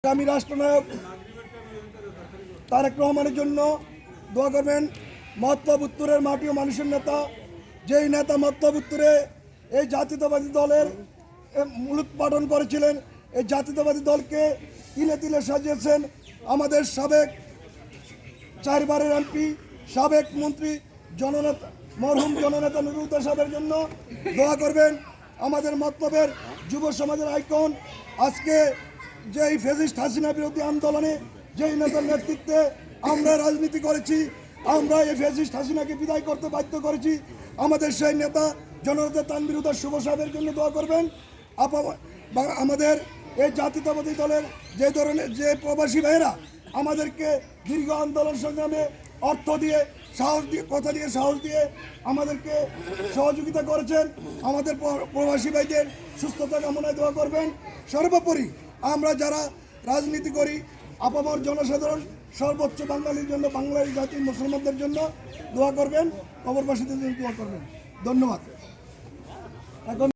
আগামী রাষ্ট্রনায়ক তারেক রহমানের জন্য দোয়া করবেন। মতলব উত্তরের মাটি ও মানুষের নেতা, যেই নেতা মতলব উত্তরে এই জাতীয়তাবাদী দলের মূলোৎপাটন করেছিলেন, এই জাতীয়তাবাদী দলকে তিলে তিলে সাজিয়েছেন আমাদের সাবেক 4 বারের এমপি, সাবেক মন্ত্রী জননেতা মরহুম জননেতা নুরুল হুদা সাহেবের জন্য দোয়া করবেন। আমাদের মতলবের যুব সমাজের আইকন, আজকে যেই ফ্যাসিস্ট হাসিনা বিরোধী আন্দোলনে যেই নেতার নেতৃত্বে আমরা রাজনীতি করেছি, আমরা এই ফ্যাসিস্ট হাসিনাকে বিদায় করতে বাধ্য করেছি, আমাদের সেই নেতা জননেতা তানভীর হুদা শুভ সাহেবের জন্য দোয়া করবেন। আমাদের এই জাতীয়তাবাদী দলের যে ধরনের যে প্রবাসী ভাইয়েরা আমাদেরকে দীর্ঘ আন্দোলন সংগ্রামে অর্থ দিয়ে সাহস দিয়ে কথা দিয়ে সাহস দিয়ে আমাদেরকে সহযোগিতা করেছেন, আমাদের প্রবাসী ভাইদের সুস্থতা কামনায় দোয়া করবেন। সর্বোপরি আমরা যারা রাজনীতি করি, আপামর জনসাধারণ সর্বোচ্চ বাঙালির জন্য, বাংলার জাতির মুসলমানদের জন্য দোয়া করবেন, কবরবাসীদের জন্য দোয়া করবেন। ধন্যবাদ। এখন